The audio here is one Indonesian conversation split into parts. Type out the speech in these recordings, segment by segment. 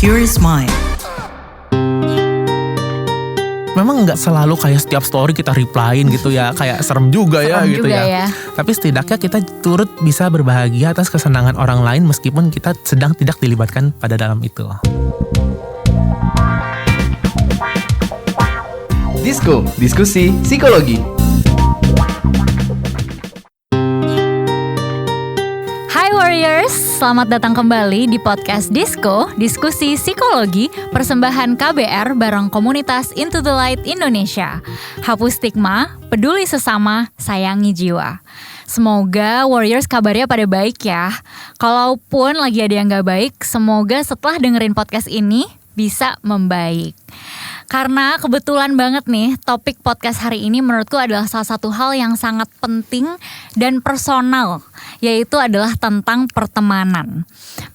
Curious Mind. Memang nggak selalu kayak setiap story kita replyin gitu ya, kayak serem juga ya Serem gitu juga ya. Tapi setidaknya kita turut bisa berbahagia atas kesenangan orang lain meskipun kita sedang tidak dilibatkan pada dalam itu. Disko, diskusi psikologi. Hai Warriors, selamat datang kembali di podcast Disko, diskusi psikologi, persembahan KBR bareng komunitas Into the Light Indonesia. Hapus stigma, peduli sesama, sayangi jiwa. Semoga Warriors kabarnya pada baik ya. Kalaupun lagi ada yang gak baik, semoga setelah dengerin podcast ini bisa membaik. Karena kebetulan banget nih, topik podcast hari ini menurutku adalah salah satu hal yang sangat penting dan personal, yaitu adalah tentang pertemanan.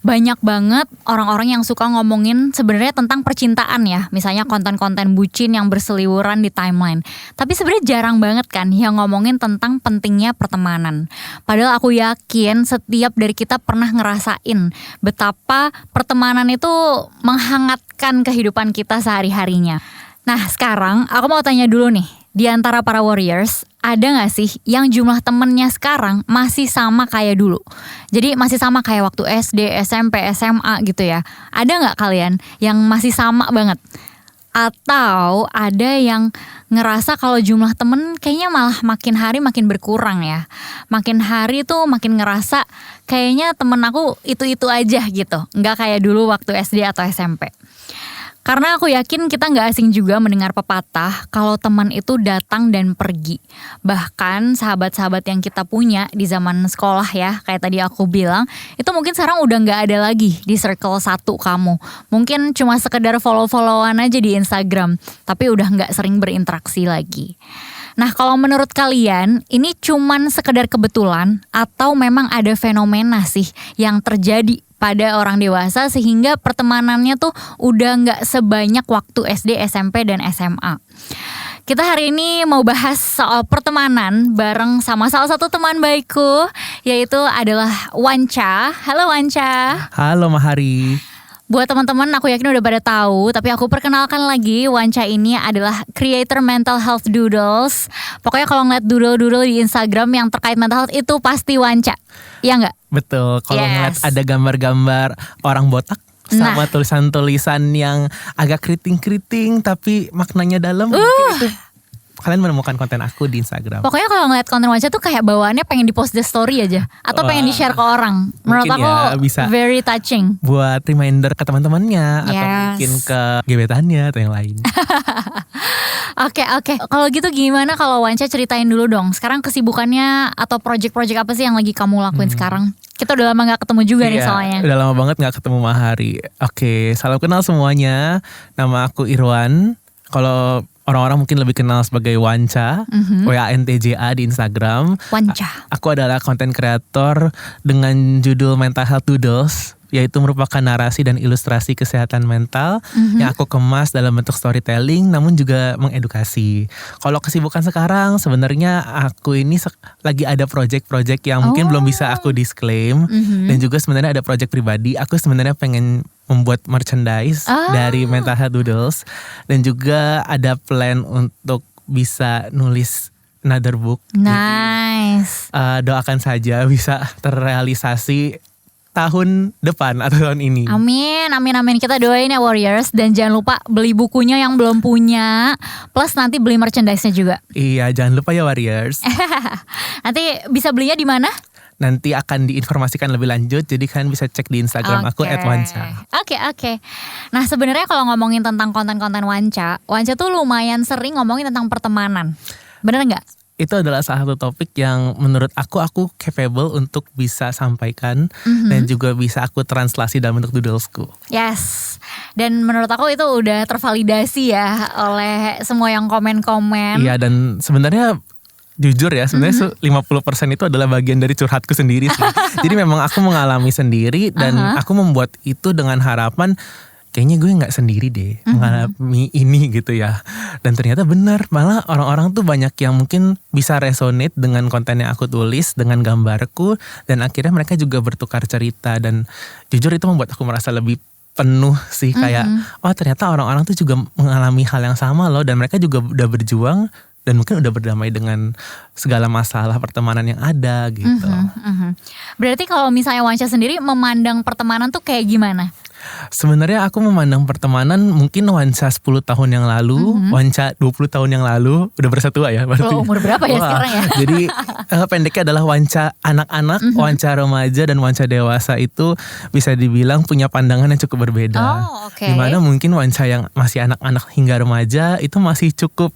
Banyak banget orang-orang yang suka ngomongin sebenarnya tentang percintaan ya, misalnya konten-konten bucin yang berseliweran di timeline. Tapi sebenarnya jarang banget kan yang ngomongin tentang pentingnya pertemanan. Padahal aku yakin setiap dari kita pernah ngerasain betapa pertemanan itu menghangatkan kehidupan kita sehari-harinya. Nah sekarang aku mau tanya dulu nih, di antara para warriors, ada gak sih yang jumlah temennya sekarang masih sama kayak dulu? Jadi masih sama kayak waktu SD, SMP, SMA gitu ya. Ada gak kalian yang masih sama banget? Atau ada yang ngerasa kalau jumlah temen kayaknya malah makin hari makin berkurang ya. Makin hari tuh makin ngerasa kayaknya temen aku itu-itu aja gitu. Gak kayak dulu waktu SD atau SMP. Karena aku yakin kita gak asing juga mendengar pepatah kalau teman itu datang dan pergi. Bahkan sahabat-sahabat yang kita punya di zaman sekolah ya, kayak tadi aku bilang, itu mungkin sekarang udah gak ada lagi di circle satu kamu. Mungkin cuma sekedar follow-followan aja di Instagram, tapi udah gak sering berinteraksi lagi. Nah kalau menurut kalian ini cuman sekedar kebetulan atau memang ada fenomena sih yang terjadi pada orang dewasa sehingga pertemanannya tuh udah gak sebanyak waktu SD, SMP, dan SMA. Kita hari ini mau bahas soal pertemanan bareng sama salah satu teman baikku, yaitu adalah Wanca. Halo Wanca. Halo Mahari. Buat teman-teman aku yakin udah pada tahu, tapi aku perkenalkan lagi, Wanca ini adalah creator mental health doodles. Pokoknya kalau ngeliat doodle-doodle di Instagram yang terkait mental health itu pasti Wanca. Iya gak? Betul, kalau ngeliat ada gambar-gambar orang botak sama tulisan-tulisan yang agak keriting-keriting tapi maknanya dalam, mungkin itu kalian menemukan konten aku di Instagram. Pokoknya kalau ngeliat konten Wanca tuh kayak bawaannya pengen di post the story aja. Atau pengen di share ke orang. Menurut aku ya, bisa very touching. Buat reminder ke teman-temannya. Atau mungkin ke gebetannya atau yang lain. Oke. Kalau gitu gimana kalau Wanca ceritain dulu dong. Sekarang kesibukannya atau project-project apa sih yang lagi kamu lakuin sekarang? Kita udah lama gak ketemu juga nih soalnya. Udah lama banget gak ketemu Mahari. Oke, salam kenal semuanya. Nama aku Irwan. Kalau orang-orang mungkin lebih kenal sebagai Wanca, WANTJA di Instagram. Wanca. Aku adalah konten kreator dengan judul Mental Health Doodles, yaitu merupakan narasi dan ilustrasi kesehatan mental yang aku kemas dalam bentuk storytelling namun juga mengedukasi. Kalau kesibukan sekarang sebenarnya aku ini lagi ada project-project yang mungkin belum bisa aku disclaim, dan juga sebenarnya ada project pribadi. Aku sebenarnya pengen membuat merchandise dari Mental Health Doodles, dan juga ada plan untuk bisa nulis another book. Nice. Jadi, doakan saja bisa terrealisasi tahun depan atau tahun ini. Amin. Kita doain ya Warriors. Dan jangan lupa beli bukunya yang belum punya. Plus nanti beli merchandise-nya juga. Iya, jangan lupa ya Warriors. Nanti bisa belinya di mana? Nanti akan diinformasikan lebih lanjut, jadi kalian bisa cek di Instagram aku @wanca. Oke. Nah sebenarnya kalau ngomongin tentang konten-konten Wanca tuh lumayan sering ngomongin tentang pertemanan. Bener nggak? Itu adalah salah satu topik yang menurut aku capable untuk bisa sampaikan dan juga bisa aku translasi dalam bentuk doodlesku. Yes. Dan menurut aku itu udah tervalidasi ya oleh semua yang komen-komen. Iya, dan sebenarnya jujur ya, sebenarnya 50% itu adalah bagian dari curhatku sendiri sih. Jadi memang aku mengalami sendiri dan aku membuat itu dengan harapan kayaknya gue gak sendiri deh mengalami ini gitu ya. Dan ternyata benar, malah orang-orang tuh banyak yang mungkin bisa resonate dengan konten yang aku tulis, dengan gambarku, dan akhirnya mereka juga bertukar cerita. Dan jujur itu membuat aku merasa lebih penuh sih, kayak oh ternyata orang-orang tuh juga mengalami hal yang sama loh, dan mereka juga udah berjuang dan mungkin udah berdamai dengan segala masalah pertemanan yang ada gitu. Berarti kalau misalnya Wansha sendiri memandang pertemanan tuh kayak gimana? Sebenarnya aku memandang pertemanan mungkin Wansha 10 tahun yang lalu, Wansha 20 tahun yang lalu, udah bersetua ya berarti. Lo umur berapa ya sekarang ya? Jadi pendeknya adalah Wansha anak-anak, Wansha remaja dan Wansha dewasa itu bisa dibilang punya pandangan yang cukup berbeda. Oh, oke. Dimana mungkin Wansha yang masih anak-anak hingga remaja itu masih cukup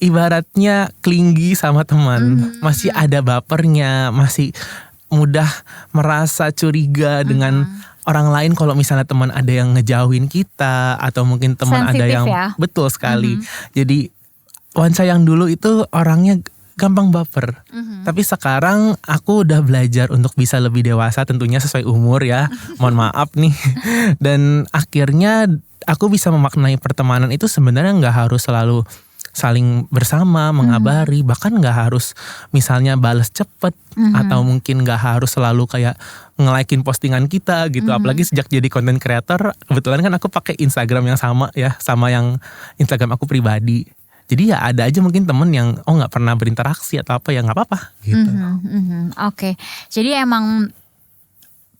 ibaratnya clingy sama teman, masih ada bapernya, masih mudah merasa curiga dengan orang lain kalau misalnya teman ada yang ngejauhin kita atau mungkin teman ada Sensitif yang ya? betul sekali. Jadi Wansha yang dulu itu orangnya gampang baper. Tapi sekarang aku udah belajar untuk bisa lebih dewasa, tentunya sesuai umur ya. Mohon maaf nih. Dan akhirnya aku bisa memaknai pertemanan itu sebenarnya nggak harus selalu saling bersama, mengabari, bahkan gak harus misalnya balas cepet, atau mungkin gak harus selalu kayak nge-like-in postingan kita gitu. Apalagi sejak jadi content creator, kebetulan kan aku pakai Instagram yang sama ya, sama yang Instagram aku pribadi. Jadi ya ada aja mungkin temen yang gak pernah berinteraksi atau apa, ya gak apa-apa gitu. Oke. Jadi emang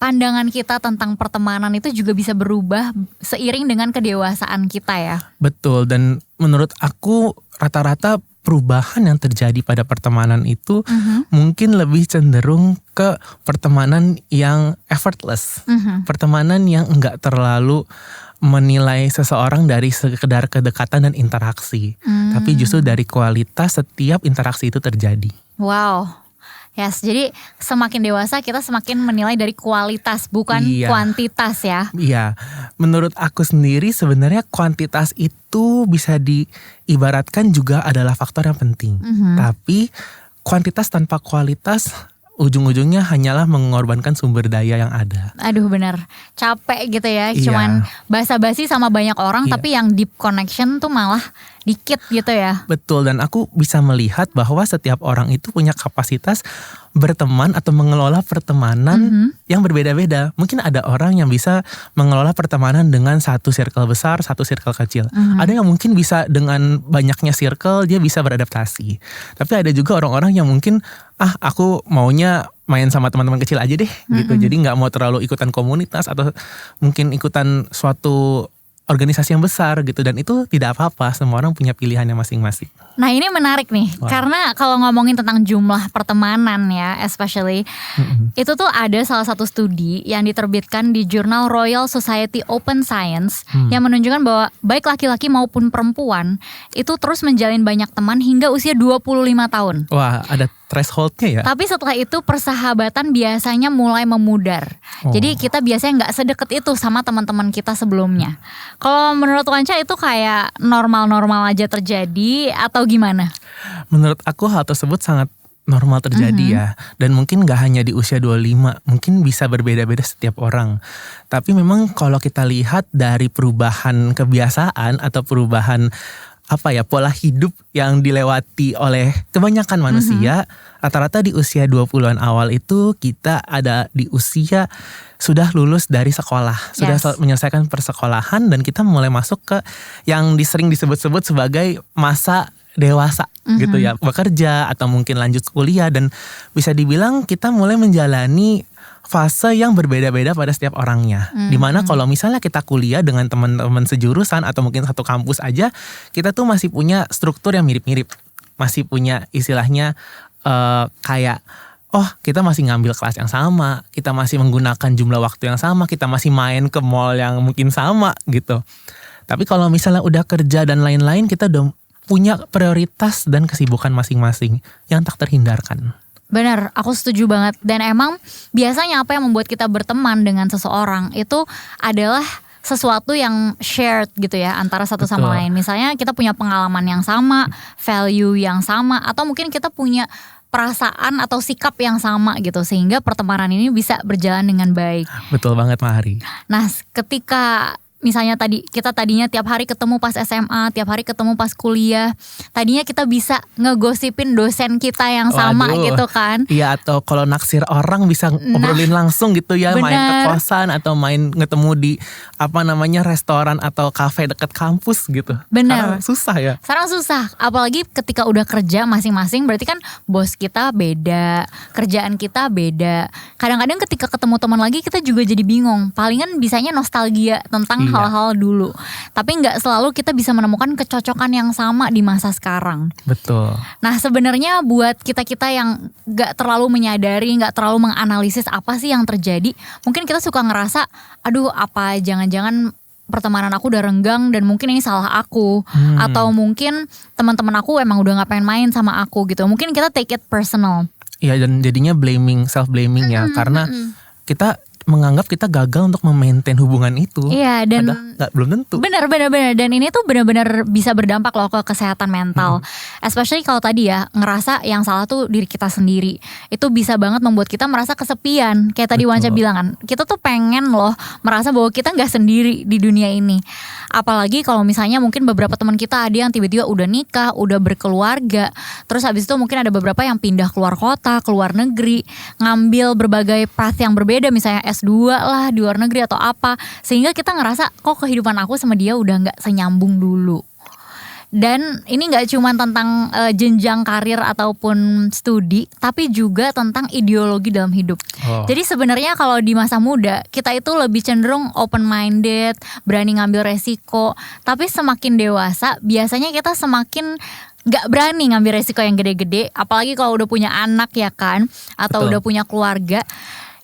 pandangan kita tentang pertemanan itu juga bisa berubah seiring dengan kedewasaan kita ya. Betul, dan menurut aku rata-rata perubahan yang terjadi pada pertemanan itu mungkin lebih cenderung ke pertemanan yang effortless. Pertemanan yang enggak terlalu menilai seseorang dari sekedar kedekatan dan interaksi. Tapi justru dari kualitas setiap interaksi itu terjadi. Wow. Yes, jadi semakin dewasa kita semakin menilai dari kualitas bukan kuantitas ya. Iya, menurut aku sendiri sebenarnya kuantitas itu bisa diibaratkan juga adalah faktor yang penting. Tapi kuantitas tanpa kualitas ujung-ujungnya hanyalah mengorbankan sumber daya yang ada. Aduh benar, capek gitu ya. Cuman basa-basi sama banyak orang tapi yang deep connection tuh malah dikit gitu ya. Betul, dan aku bisa melihat bahwa setiap orang itu punya kapasitas berteman atau mengelola pertemanan yang berbeda-beda. Mungkin ada orang yang bisa mengelola pertemanan dengan satu circle besar, satu circle kecil. Ada yang mungkin bisa dengan banyaknya circle dia bisa beradaptasi. Tapi ada juga orang-orang yang mungkin aku maunya main sama teman-teman kecil aja deh gitu. Jadi gak mau terlalu ikutan komunitas atau mungkin ikutan suatu organisasi yang besar gitu, dan itu tidak apa-apa, semua orang punya pilihannya masing-masing. Nah ini menarik nih, karena kalau ngomongin tentang jumlah pertemanan ya, especially itu tuh ada salah satu studi yang diterbitkan di jurnal Royal Society Open Science yang menunjukkan bahwa baik laki-laki maupun perempuan itu terus menjalin banyak teman hingga usia 25 tahun. Wah, ada thresholdnya ya? Tapi setelah itu persahabatan biasanya mulai memudar. Jadi kita biasanya gak sedekat itu sama teman-teman kita sebelumnya. Kalau menurut Wansha itu kayak normal-normal aja terjadi atau gimana? Menurut aku hal tersebut sangat normal terjadi ya. Dan mungkin gak hanya di usia 25, mungkin bisa berbeda-beda setiap orang. Tapi memang kalau kita lihat dari perubahan kebiasaan atau perubahan pola hidup yang dilewati oleh kebanyakan manusia, rata-rata di usia 20-an awal itu kita ada di usia sudah lulus dari sekolah, sudah menyelesaikan persekolahan, dan kita mulai masuk ke yang sering disebut-sebut sebagai masa dewasa gitu ya, bekerja atau mungkin lanjut kuliah, dan bisa dibilang kita mulai menjalani fase yang berbeda-beda pada setiap orangnya. Dimana kalau misalnya kita kuliah dengan teman-teman sejurusan atau mungkin satu kampus aja, kita tuh masih punya struktur yang mirip-mirip, masih punya istilahnya kayak kita masih ngambil kelas yang sama, kita masih menggunakan jumlah waktu yang sama, kita masih main ke mall yang mungkin sama gitu. Tapi kalau misalnya udah kerja dan lain-lain, kita udah punya prioritas dan kesibukan masing-masing yang tak terhindarkan. Benar, aku setuju banget. Dan emang biasanya apa yang membuat kita berteman dengan seseorang itu adalah sesuatu yang shared gitu ya antara satu sama lain. Misalnya kita punya pengalaman yang sama, value yang sama, atau mungkin kita punya perasaan atau sikap yang sama gitu, sehingga pertemanan ini bisa berjalan dengan baik. Betul banget, Mahari. Nah, ketika misalnya kita tadinya tiap hari ketemu pas SMA, tiap hari ketemu pas kuliah, tadinya kita bisa ngegosipin dosen kita yang sama Waduh. gitu kan. Iya, atau kalau naksir orang bisa ngobrolin langsung gitu ya, main ke benar. kosan atau main ketemu di restoran atau kafe dekat kampus gitu. Benar. Karena susah ya. Sekarang susah, apalagi ketika udah kerja masing-masing, berarti kan bos kita beda, kerjaan kita beda. Kadang-kadang ketika ketemu teman lagi kita juga jadi bingung. Palingan bisanya nostalgia tentang Iya. hal-hal dulu. Tapi nggak selalu kita bisa menemukan kecocokan yang sama di masa sekarang. Betul. Nah sebenarnya buat kita-kita yang nggak terlalu menyadari, nggak terlalu menganalisis apa sih yang terjadi, mungkin kita suka ngerasa, aduh apa jangan-jangan pertemanan aku udah renggang dan mungkin ini salah aku, atau mungkin teman-teman aku emang udah nggak pengen main sama aku gitu. Mungkin kita take it personal. Iya, dan jadinya self blaming ya, karena kita menganggap kita gagal untuk memaintain hubungan itu. Iya, dan belum tentu. Benar. Dan ini tuh benar-benar bisa berdampak loh ke kesehatan mental. Especially kalau tadi ya ngerasa yang salah tuh diri kita sendiri. Itu bisa banget membuat kita merasa kesepian. Kayak tadi Wanca bilang kan, kita tuh pengen loh merasa bahwa kita gak sendiri di dunia ini. Apalagi kalau misalnya mungkin beberapa teman kita ada yang tiba-tiba udah nikah, udah berkeluarga. Terus habis itu mungkin ada beberapa yang pindah keluar kota, keluar negeri, ngambil berbagai path yang berbeda, misalnya S2 lah di luar negeri atau apa, sehingga kita ngerasa kok kehidupan aku sama dia udah nggak senyambung dulu. Dan ini gak cuma tentang jenjang karir ataupun studi, tapi juga tentang ideologi dalam hidup. Jadi sebenarnya kalau di masa muda kita itu lebih cenderung open minded, berani ngambil resiko. Tapi semakin dewasa biasanya kita semakin gak berani ngambil resiko yang gede-gede. Apalagi kalau udah punya anak ya kan, atau udah punya keluarga.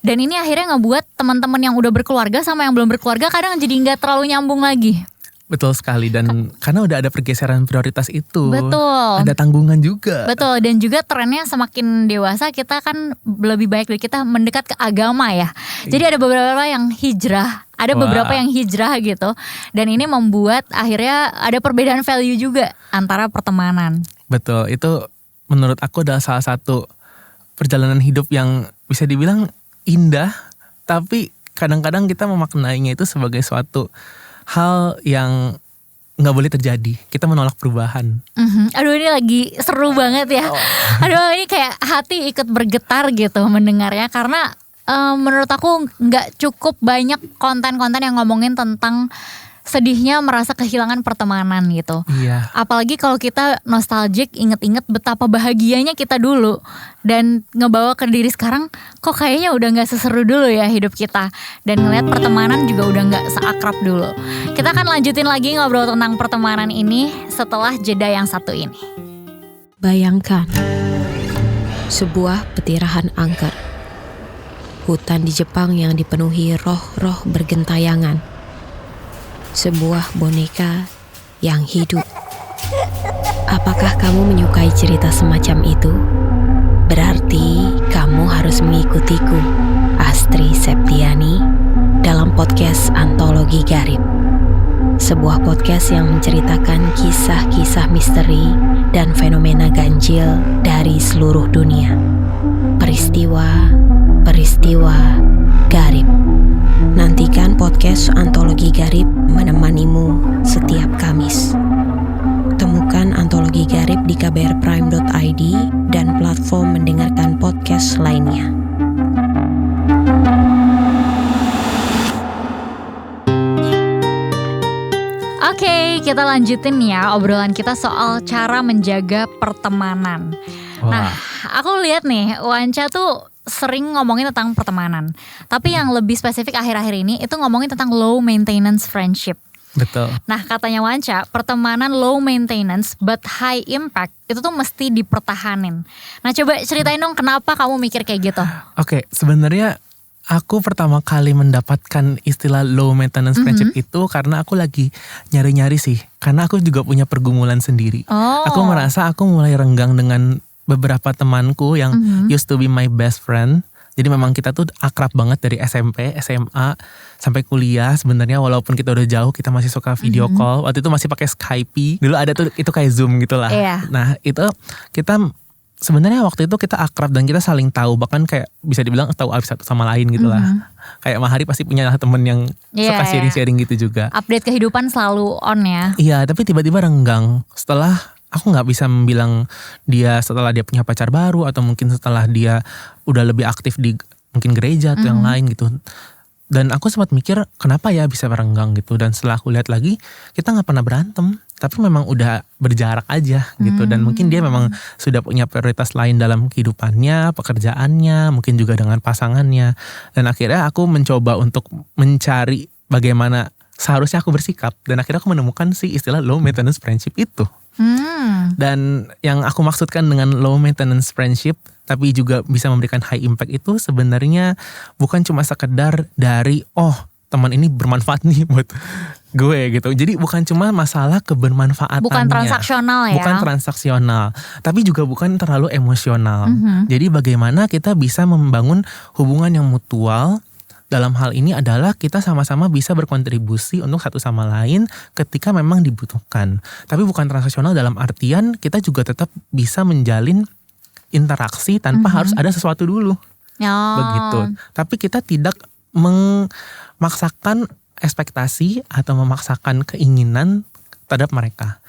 Dan ini akhirnya ngebuat teman-teman yang udah berkeluarga sama yang belum berkeluarga kadang jadi gak terlalu nyambung lagi. Betul sekali, dan karena udah ada pergeseran prioritas itu. Betul. Ada tanggungan juga. Betul, dan juga trennya semakin dewasa kita kan lebih baik dari kita mendekat ke agama ya. Jadi ada beberapa yang hijrah, ada beberapa yang hijrah gitu. Dan ini membuat akhirnya ada perbedaan value juga antara pertemanan. Betul, itu menurut aku adalah salah satu perjalanan hidup yang bisa dibilang indah, tapi kadang-kadang kita memaknainya itu sebagai suatu hal yang nggak boleh terjadi. Kita menolak perubahan. Aduh ini lagi seru banget ya. Aduh ini kayak hati ikut bergetar gitu mendengarnya, karena menurut aku nggak cukup banyak konten-konten yang ngomongin tentang sedihnya merasa kehilangan pertemanan gitu. Iya. Apalagi kalau kita nostalgic, inget-inget betapa bahagianya kita dulu, dan ngebawa ke diri sekarang, kok kayaknya udah gak seseru dulu ya hidup kita. Dan ngeliat pertemanan juga udah gak seakrab dulu. Kita akan lanjutin lagi ngobrol tentang pertemanan ini setelah jeda yang satu ini. Bayangkan sebuah petirahan angker, hutan di Jepang yang dipenuhi roh-roh bergentayangan, sebuah boneka yang hidup. Apakah kamu menyukai cerita semacam itu? Berarti kamu harus mengikutiku, Astri Septiani, dalam podcast Antologi Garib. Sebuah podcast yang menceritakan kisah-kisah misteri dan fenomena ganjil dari seluruh dunia. Peristiwa garib. Nantikan podcast Antologi Garib menemanimu setiap Kamis. Temukan Antologi Garib di kbrprime.id dan platform mendengarkan podcast lainnya. Oke, kita lanjutin ya obrolan kita soal cara menjaga pertemanan. Nah, aku lihat nih Wanca tuh sering ngomongin tentang pertemanan. Tapi yang lebih spesifik akhir-akhir ini itu ngomongin tentang low maintenance friendship. Betul. Nah katanya Wanca, pertemanan low maintenance but high impact itu tuh mesti dipertahanin. Nah coba ceritain dong kenapa kamu mikir kayak gitu. Oke, sebenarnya aku pertama kali mendapatkan istilah low maintenance friendship itu karena aku lagi nyari-nyari sih. Karena aku juga punya pergumulan sendiri. Aku merasa aku mulai renggang dengan beberapa temanku yang used to be my best friend. Jadi memang kita tuh akrab banget dari SMP, SMA sampai kuliah. Sebenarnya walaupun kita udah jauh, kita masih suka video call. Waktu itu masih pakai Skype. Dulu ada tuh itu kayak Zoom gitulah. Iya. Nah itu kita sebenarnya waktu itu kita akrab dan kita saling tahu, bahkan kayak bisa dibilang tahu satu sama lain gitu lah. Kayak Mahari pasti punya temen yang suka sharing-sharing gitu juga. Update kehidupan selalu on ya. Iya, tapi tiba-tiba renggang setelah aku nggak bisa bilang dia setelah dia punya pacar baru atau mungkin setelah dia udah lebih aktif di mungkin gereja atau yang lain gitu. Dan aku sempat mikir kenapa ya bisa renggang gitu. Dan setelah aku lihat lagi, kita gak pernah berantem. Tapi memang udah berjarak aja gitu. Dan mungkin dia memang sudah punya prioritas lain dalam kehidupannya, pekerjaannya, mungkin juga dengan pasangannya. Dan akhirnya aku mencoba untuk mencari bagaimana seharusnya aku bersikap. Dan akhirnya aku menemukan sih istilah low maintenance friendship itu. Dan yang aku maksudkan dengan low maintenance friendship tapi juga bisa memberikan high impact itu sebenarnya bukan cuma sekedar dari teman ini bermanfaat nih buat gue gitu. Jadi bukan cuma masalah kebermanfaatannya. Bukan transaksional ya. Bukan transaksional. Tapi juga bukan terlalu emosional. Jadi bagaimana kita bisa membangun hubungan yang mutual. Dalam hal ini adalah kita sama-sama bisa berkontribusi untuk satu sama lain ketika memang dibutuhkan. Tapi bukan transaksional dalam artian kita juga tetap bisa menjalin interaksi tanpa harus ada sesuatu dulu. Begitu. Tapi kita tidak memaksakan ekspektasi atau memaksakan keinginan terhadap mereka.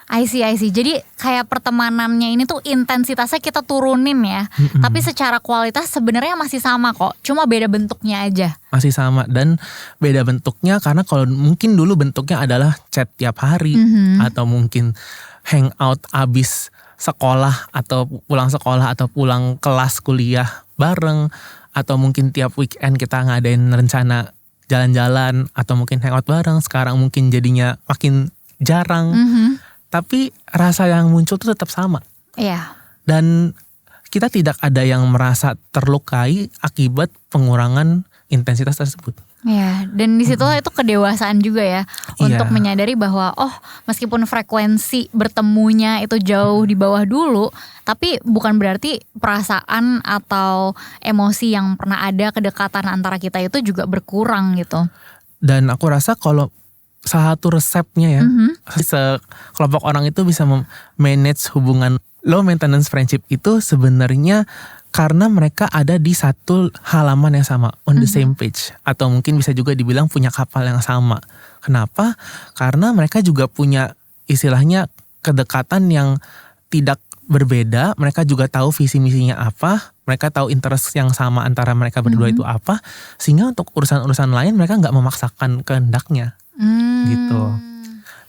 I see. Jadi kayak pertemanannya ini tuh intensitasnya kita turunin ya. Tapi secara kualitas sebenarnya masih sama kok. Cuma beda bentuknya aja. Masih sama dan beda bentuknya karena kalau mungkin dulu bentuknya adalah chat tiap hari. Atau mungkin hangout abis sekolah atau pulang sekolah atau pulang kelas kuliah bareng. Atau mungkin tiap weekend kita ngadain rencana jalan-jalan atau mungkin hangout bareng. Sekarang mungkin jadinya makin jarang. Tapi rasa yang muncul tuh tetap sama. Iya. Dan kita tidak ada yang merasa terlukai akibat pengurangan intensitas tersebut. Iya, dan di situ itu kedewasaan juga ya untuk menyadari bahwa meskipun frekuensi bertemunya itu jauh di bawah dulu, tapi bukan berarti perasaan atau emosi yang pernah ada kedekatan antara kita itu juga berkurang gitu. Dan aku rasa kalau salah satu resepnya ya, sekelompok orang itu bisa manage hubungan low maintenance friendship itu sebenarnya karena mereka ada di satu halaman yang sama, on the same page. Atau mungkin bisa juga dibilang punya kapal yang sama. Kenapa? Karena mereka juga punya istilahnya kedekatan yang tidak berbeda. Mereka juga tahu visi misinya apa. Mereka tahu interest yang sama antara mereka berdua itu apa. Sehingga untuk urusan-urusan lain mereka gak memaksakan kehendaknya. Gitu.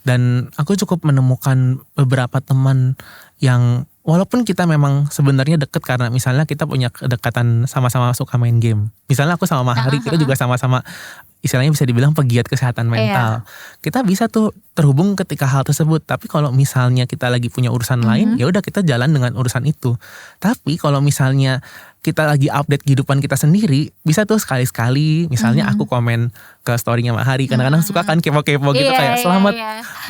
Dan aku cukup menemukan beberapa teman yang walaupun kita memang sebenarnya deket karena misalnya kita punya kedekatan sama-sama suka main game. Misalnya aku sama Mahari kita juga sama-sama istilahnya bisa dibilang pegiat kesehatan mental. Kita bisa tuh terhubung ketika hal tersebut. Tapi kalau misalnya kita lagi punya urusan lain, ya udah kita jalan dengan urusan itu. Tapi kalau misalnya kita lagi update kehidupan kita sendiri, bisa tuh sekali-sekali misalnya aku komen ke story-nya Mahari. Kadang-kadang suka kan kepo-kepo gitu kayak selamat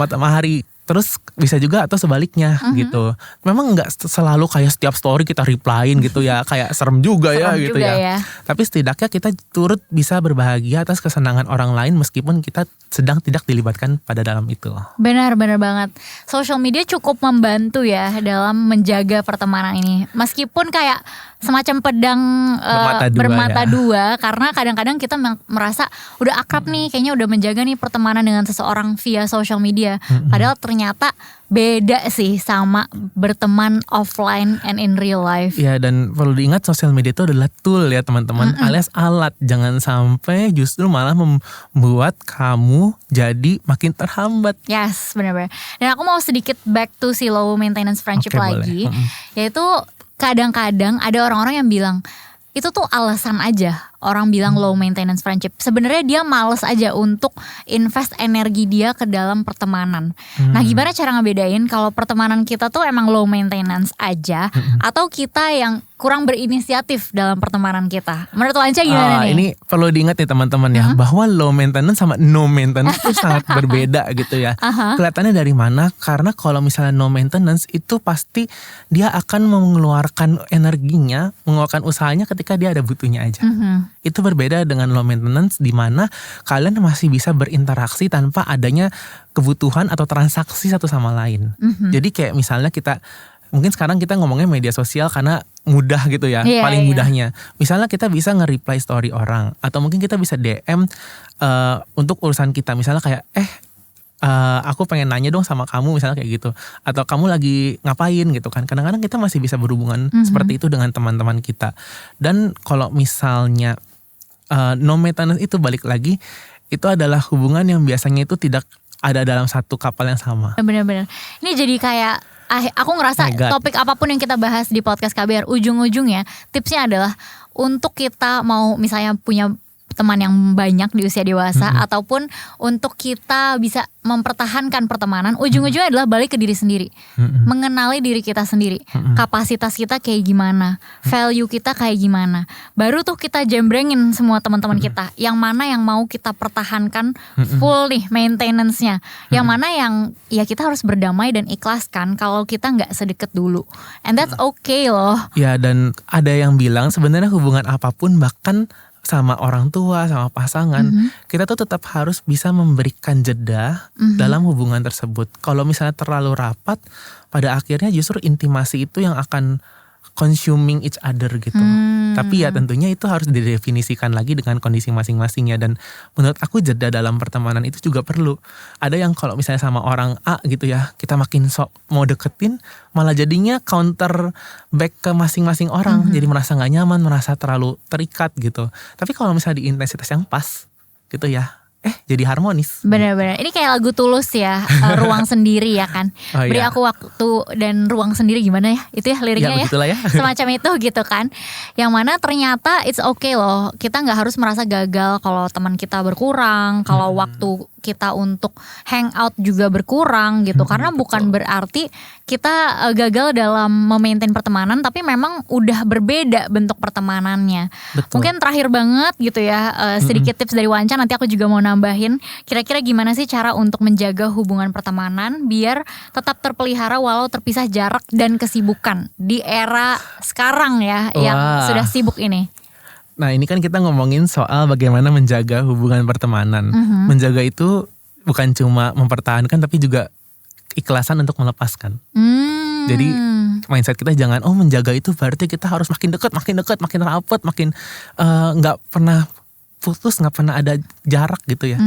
buat Mahari. Terus bisa juga atau sebaliknya gitu. Memang gak selalu kayak setiap story kita replyin gitu ya. Kayak serem juga ya gitu ya. Tapi setidaknya kita turut bisa berbahagia atas kesenangan orang lain meskipun kita sedang tidak dilibatkan pada dalam itu. Benar banget. Social media cukup membantu ya dalam menjaga pertemanan ini. Meskipun kayak semacam pedang bermata dua. Karena kadang-kadang kita merasa udah akrab nih, kayaknya udah menjaga nih pertemanan dengan seseorang via social media. Padahal ternyata beda sih sama berteman offline and in real life. Ya, dan perlu diingat sosial media itu adalah tool ya teman-teman, alias alat. Jangan sampai justru malah membuat kamu jadi makin terhambat. Yes, benar-benar. Dan aku mau sedikit back to si low maintenance friendship lagi. Yaitu kadang-kadang ada orang-orang yang bilang itu tuh alasan aja orang bilang low maintenance friendship. Sebenarnya dia males aja untuk invest energi dia ke dalam pertemanan. Nah, gimana cara ngebedain kalau pertemanan kita tuh emang low maintenance aja atau kita yang kurang berinisiatif dalam pertemanan kita? Menurut Lanca gimana nih? Ini perlu diingat nih teman-teman ya, bahwa low maintenance sama no maintenance itu sangat berbeda gitu ya. Kelihatannya dari mana? Karena kalau misalnya no maintenance itu pasti dia akan mengeluarkan energinya, mengeluarkan usahanya ketika dia ada butuhnya aja. Itu berbeda dengan low maintenance di mana kalian masih bisa berinteraksi tanpa adanya kebutuhan atau transaksi satu sama lain. Jadi kayak misalnya kita mungkin sekarang kita ngomongnya media sosial karena mudah gitu ya, paling mudahnya. Misalnya kita bisa nge-reply story orang, atau mungkin kita bisa DM untuk urusan kita. Misalnya kayak aku pengen nanya dong sama kamu, misalnya kayak gitu. Atau kamu lagi ngapain gitu kan. Kadang-kadang kita masih bisa berhubungan seperti itu dengan teman-teman kita. Dan kalau misalnya no maintenance itu balik lagi, itu adalah hubungan yang biasanya itu tidak ada dalam satu kapal yang sama. Bener-bener. Ini jadi kayak aku ngerasa topik apapun yang kita bahas di podcast KBR, ujung-ujungnya tipsnya adalah untuk kita mau misalnya punya teman yang banyak di usia dewasa, ataupun untuk kita bisa mempertahankan pertemanan, ujung-ujungnya adalah balik ke diri sendiri, mengenali diri kita sendiri, kapasitas kita kayak gimana, value kita kayak gimana, baru tuh kita jembrengin semua teman-teman kita, yang mana yang mau kita pertahankan full nih maintenance-nya, yang mana yang ya kita harus berdamai dan ikhlaskan kalau kita nggak sedekat dulu, and that's okay loh. Ya, dan ada yang bilang sebenarnya hubungan apapun, bahkan sama orang tua, sama pasangan, kita tuh tetap harus bisa memberikan jeda dalam hubungan tersebut. Kalau misalnya terlalu rapat, pada akhirnya justru intimasi itu yang akan consuming each other gitu. Tapi ya tentunya itu harus didefinisikan lagi dengan kondisi masing-masingnya. Dan menurut aku jeda dalam pertemanan itu juga perlu. Ada yang kalau misalnya sama orang A gitu ya, kita makin sok mau deketin, malah jadinya counter back ke masing-masing orang. Jadi merasa gak nyaman, merasa terlalu terikat gitu. Tapi kalau misalnya di intensitas yang pas gitu ya, jadi harmonis. Benar-benar. Ini kayak lagu Tulus ya, ruang sendiri ya kan. Beri aku waktu dan ruang sendiri, gimana ya? Itu ya liriknya ya. Semacam itu gitu kan. Yang mana ternyata it's okay loh. Kita gak harus merasa gagal kalau teman kita berkurang, kalau waktu kita untuk hangout juga berkurang gitu. Karena bukan berarti kita gagal dalam memaintain pertemanan, tapi memang udah berbeda bentuk pertemanannya. Betul. Mungkin terakhir banget gitu ya, sedikit tips dari Wanca, nanti aku juga mau nambahin. Kira-kira gimana sih cara untuk menjaga hubungan pertemanan biar tetap terpelihara walau terpisah jarak dan kesibukan di era sekarang ya, yang sudah sibuk ini. Nah, ini kan kita ngomongin soal bagaimana menjaga hubungan pertemanan. Menjaga itu bukan cuma mempertahankan, tapi juga ikhlasan untuk melepaskan. Jadi mindset kita jangan menjaga itu berarti kita harus makin dekat, makin rapat, makin nggak pernah putus, nggak pernah ada jarak gitu ya.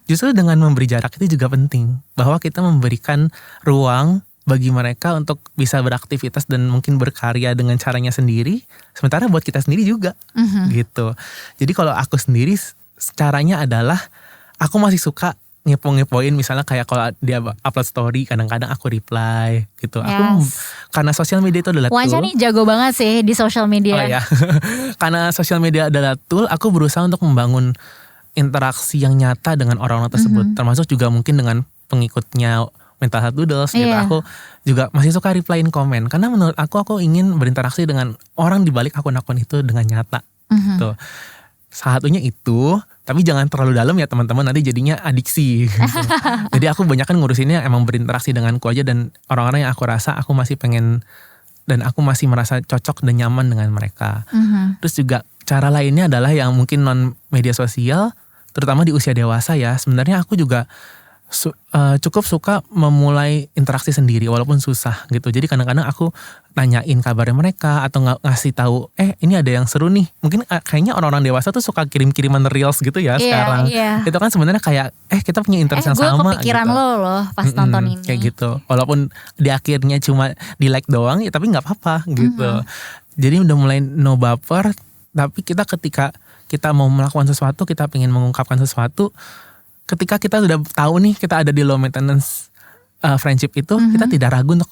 Justru dengan memberi jarak itu juga penting, bahwa kita memberikan ruang bagi mereka untuk bisa beraktivitas dan mungkin berkarya dengan caranya sendiri, sementara buat kita sendiri juga gitu. Jadi kalau aku sendiri caranya adalah aku masih suka ngepo-ngepoin, misalnya kayak kalau dia upload story kadang-kadang aku reply gitu. Aku karena sosial media itu adalah tool. Wanca nih jago banget sih di sosial media. Karena sosial media adalah tool, aku berusaha untuk membangun interaksi yang nyata dengan orang-orang tersebut, termasuk juga mungkin dengan pengikutnya Mental Health Doodles gitu. Aku juga masih suka replyin komen, karena menurut aku ingin berinteraksi dengan orang di balik akun-akun itu dengan nyata. Gitu. Salah satunya itu, tapi jangan terlalu dalam ya teman-teman, nanti jadinya adiksi gitu. Jadi aku banyak kan ngurusinnya emang berinteraksi denganku aja, dan orang-orang yang aku rasa aku masih pengen dan aku masih merasa cocok dan nyaman dengan mereka. Terus juga cara lainnya adalah yang mungkin non media sosial, terutama di usia dewasa ya. Sebenarnya aku juga cukup suka memulai interaksi sendiri walaupun susah gitu. Jadi kadang-kadang aku nanyain kabarnya mereka, atau ngasih tahu ini ada yang seru nih. Mungkin kayaknya orang-orang dewasa tuh suka kirim-kiriman reels gitu ya sekarang. Itu kan sebenarnya kayak kita punya interest yang sama. Gue kepikiran gitu. loh pas nonton ini. Kayak gitu. Walaupun di akhirnya cuma di like doang ya, tapi nggak apa-apa gitu. Jadi udah mulai no baper. Tapi ketika kita mau melakukan sesuatu, kita pengen mengungkapkan sesuatu, ketika kita sudah tahu nih kita ada di low maintenance friendship itu, kita tidak ragu untuk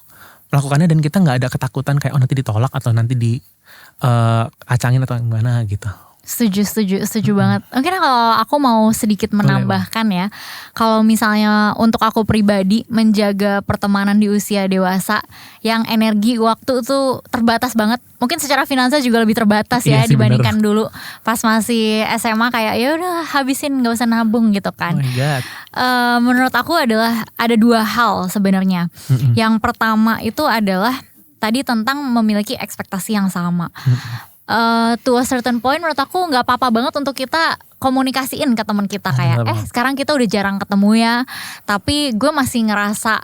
melakukannya, dan kita nggak ada ketakutan kayak nanti ditolak atau nanti diacangin atau gimana gitu. Setuju banget. Mungkin kalau aku mau sedikit menambahkan ya, kalau misalnya untuk aku pribadi menjaga pertemanan di usia dewasa yang energi waktu tuh terbatas banget. Mungkin secara finansial juga lebih terbatas ya dibandingkan dulu pas masih SMA, kayak ya udah habisin, nggak usah nabung gitu kan. Oh my God. Menurut aku adalah ada dua hal sebenarnya. Yang pertama itu adalah tadi tentang memiliki ekspektasi yang sama. To a certain point menurut aku gak apa-apa banget untuk kita komunikasiin ke teman kita kayak sekarang kita udah jarang ketemu ya, tapi gue masih ngerasa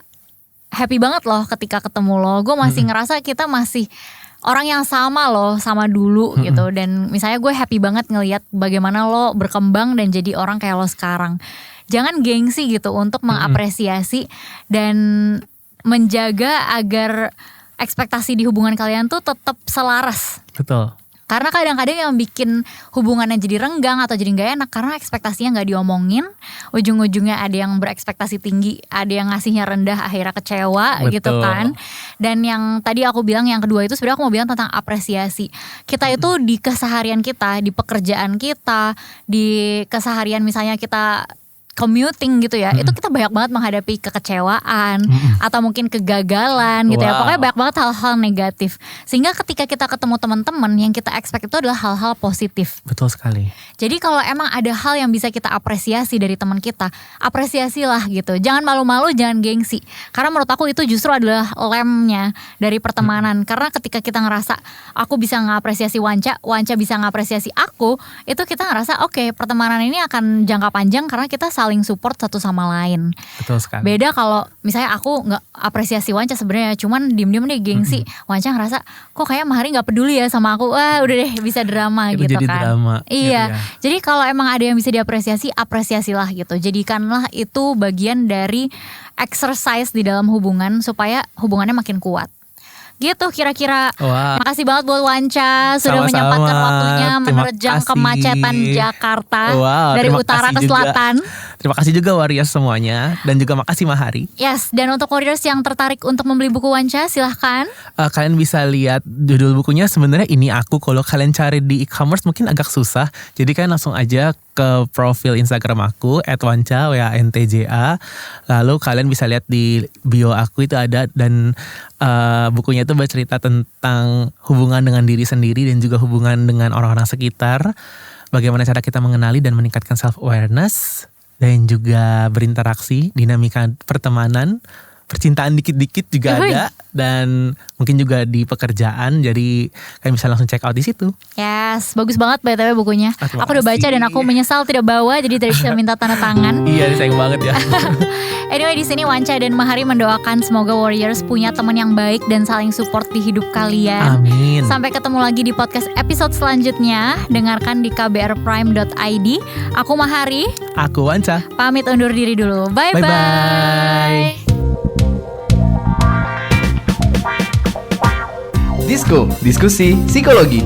happy banget loh ketika ketemu lo. Gue masih ngerasa kita masih orang yang sama loh, sama dulu gitu. Dan misalnya gue happy banget ngelihat bagaimana lo berkembang dan jadi orang kayak lo sekarang. Jangan gengsi gitu untuk mengapresiasi dan menjaga agar ekspektasi di hubungan kalian tuh tetap selaras. Betul. Karena kadang-kadang yang bikin hubungannya jadi renggang atau jadi gak enak karena ekspektasinya gak diomongin. Ujung-ujungnya ada yang berekspektasi tinggi, ada yang ngasihnya rendah, akhirnya kecewa. Betul. Gitu kan. Dan yang tadi aku bilang yang kedua itu sebenarnya aku mau bilang tentang apresiasi. Kita itu di keseharian kita, di pekerjaan kita, di keseharian misalnya kita commuting gitu ya, itu kita banyak banget menghadapi kekecewaan atau mungkin kegagalan gitu ya. Wow. Pokoknya banyak banget hal-hal negatif. Sehingga ketika kita ketemu teman-teman yang kita expect itu adalah hal-hal positif. Betul sekali. Jadi kalau emang ada hal yang bisa kita apresiasi dari teman kita, apresiasilah gitu. Jangan malu-malu, jangan gengsi. Karena menurut aku itu justru adalah lemnya dari pertemanan. Karena ketika kita ngerasa aku bisa ngapresiasi Wanca bisa ngapresiasi aku, itu kita ngerasa oke, pertemanan ini akan jangka panjang karena kita saling support satu sama lain. Betul sekali. Beda kalau misalnya aku nggak apresiasi Wanca sebenarnya, cuman diem-diem deh gengsi. Wanca ngerasa kok kayak Mahari nggak peduli ya sama aku. Wah udah deh bisa drama Itu gitu jadi kan. drama, Iya. gitu ya. Jadi kalau emang ada yang bisa diapresiasi, apresiasilah gitu. Jadikanlah itu bagian dari exercise di dalam hubungan supaya hubungannya makin kuat. Gitu kira-kira. Wah. Makasih banget buat Wanca sudah Sama-sama. menyempatkan waktunya Terima menerjang kasih. kemacetan Jakarta Wow, dari terima utara kasih ke juga. selatan. Terima kasih juga Warriors semuanya. Dan juga makasih Mahari. Yes, dan untuk warriors yang tertarik untuk membeli buku Wanca, silahkan. Kalian bisa lihat judul bukunya, sebenarnya ini aku. Kalau kalian cari di e-commerce mungkin agak susah. Jadi kalian langsung aja ke profil Instagram aku @wanca WANTJA. Lalu kalian bisa lihat di bio aku itu ada, dan bukunya itu bercerita tentang hubungan dengan diri sendiri dan juga hubungan dengan orang-orang sekitar. Bagaimana cara kita mengenali dan meningkatkan self awareness, dan juga berinteraksi, dinamika pertemanan, percintaan dikit-dikit juga ada, dan mungkin juga di pekerjaan. Jadi kalian bisa langsung check out di situ. Yes, bagus banget BTW bukunya. Terima Aku udah baca kasih. dan aku menyesal tidak bawa, jadi tidak bisa minta tanda tangan. Iya, sayang banget ya. Anyway, di sini Wanca dan Mahari mendoakan semoga warriors punya teman yang baik dan saling support di hidup kalian. Amin. Sampai ketemu lagi di podcast episode selanjutnya. Dengarkan di kbrprime.id. Aku Mahari, Aku Wanca. pamit undur diri dulu. Bye-bye. Bye-bye. Disko, diskusi psikologi.